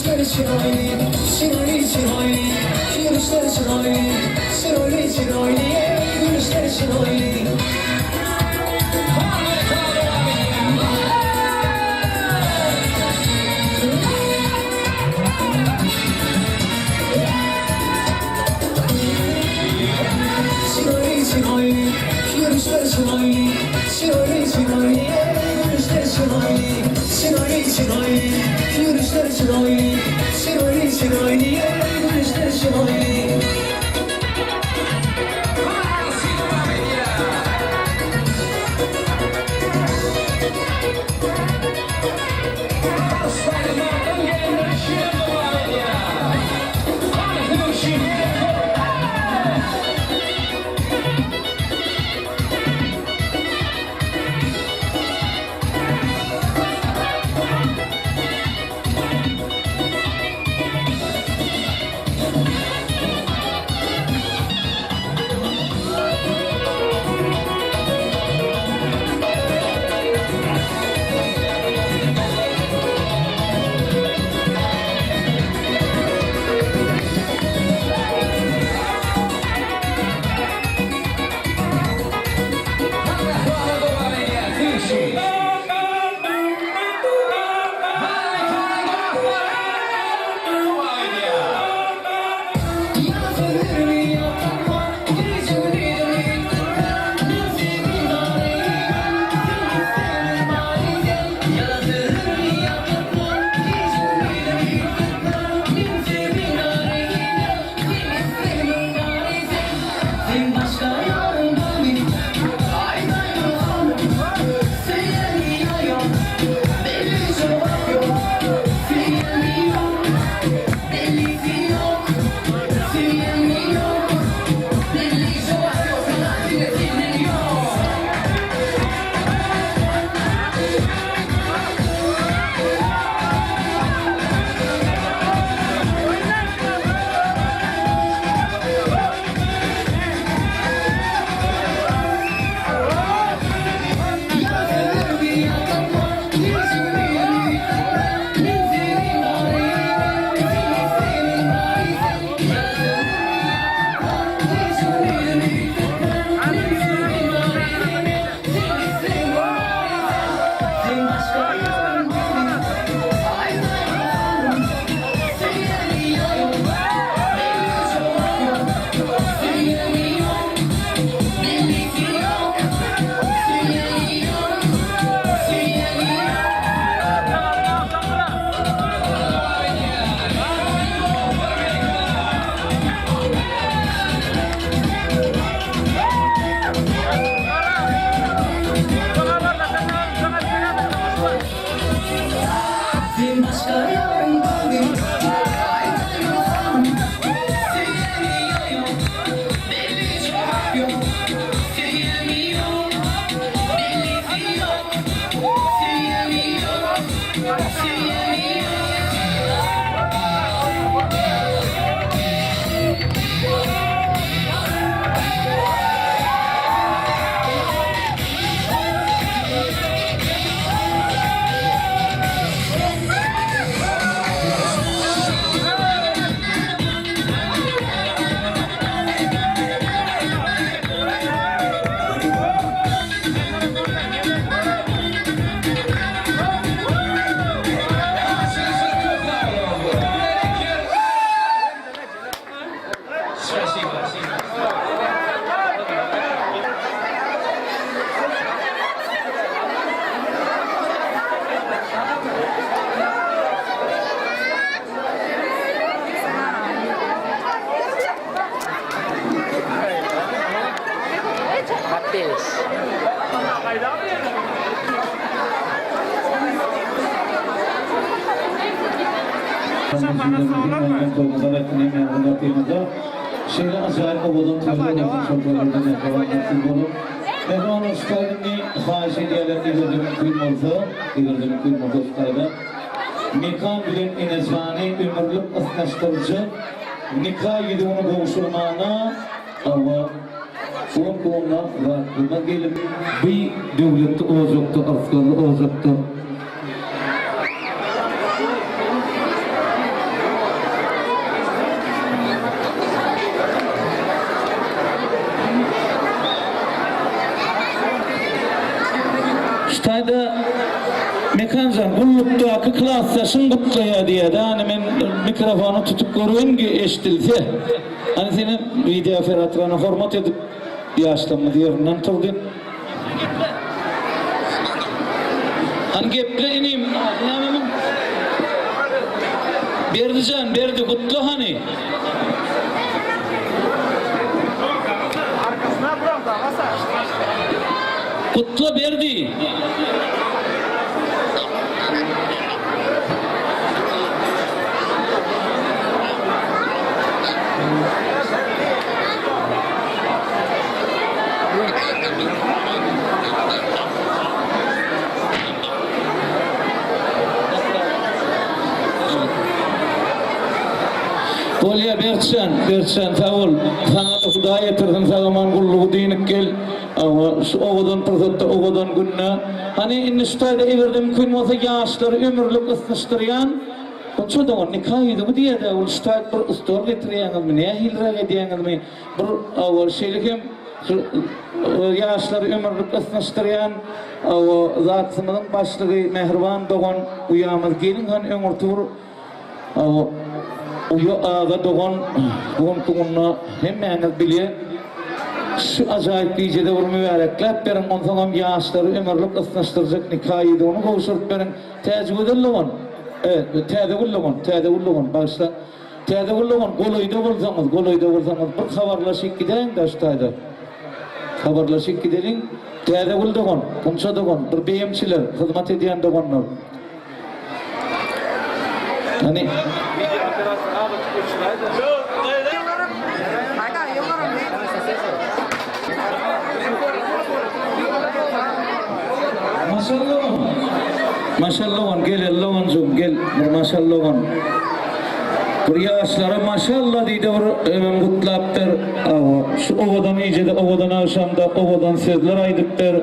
Yürüyüşleri çiroyli, çiroyli çiroyli. Yürüyüşleri çiroyli, çiroyli çiroyli. Yürüyüşleri çiroyli. Çiroyli çiroyli, yürüyüşleri çiroyli, çiroyli çiroyli. Yürüyüşleri çiroyli, çiroyli çiroyli. Yürüyüşleri çiroyli, çiroyli çiroyli. Yürüyüşleri çiroyli. Şeyle acayip obadan tırlı olsun çok önemli yapılan bunu. Mehman ustayını xahiş ediyorlar İgirdim kıymalda ustayda. Nikah bilen inezani ömürlük ıslaştırıcı. Nikah yediğini boğuşulmağına ama onun konuda vaktına gelip bir devlette olacaktı, Afganlı olacaktı. Mekancan gullukdaki klassaşın gutlaya diye de hani men mikrofonu tutup görün ki eşitilse. Hani senin video operatoruna hormat edip yaşlanma diyerinden turdun. Hani geple ineyim. Berdican, berdi kutlu hani. Kutlu berdi. Bolya Berçan tavul. Sana da Huda yetirdim sağaman kulluğu dinik gel. Ama şu oğudan fırsatta oğudan günne. Hani inni şutayda everdim kün olsa yaşları ömürlük ısınıştıryan. Onço da on nikahıydı bu diye de. Şutayda bir ustor getiriyanız mı? Neye hilra ediyanız mı? Bir avval şeylikim. Yaşları ömürlük ısınıştıryan. Zatısımızın başlığı mehriban doğan uyamız. Gelin hani ömür tur. Uyu ağa doğan tuğunna hemen biliyor. Şu acayip diyeceğde bir mübarekler benim ondan yaşları ömürlük ısınıştıracak nikahıydı onu kavuşurup benim tecrübe edildiğin. Evet, tecrübe başta tecrübe goluyda bulsanız bir haberlaşıp gidelim de şutayda. Haberlaşıp gidelim. Tecrübe edildiğin, kumça doğan, bir beyimçiler, hizmet ediyen doğanlar. Hani Maşallah gel Allah'ın zum gel maşallah bir yaşlara maşallah deydi hemen kutlaptır şu ovadan iyice de ovadan akşamda ovadan sözler aydıptır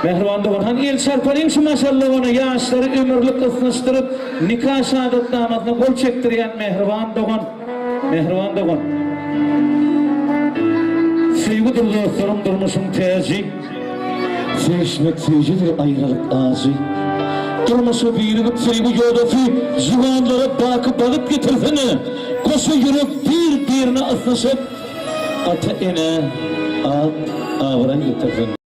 mehriban doğan hani el çarparayım şu maşallah ona yaşları ömürlük ısınıştırıp nikah şehadetnamasına gol çektiriyen mehriban doğan sevgidir dostlarım durmuşum tezi sevişmek sevgidir ayrılık ağzı durmuşu birlik sevgi yodası zivanlara bakıp getirsene koşu yürüp birbirine ısınışıp ata ene avran getirsene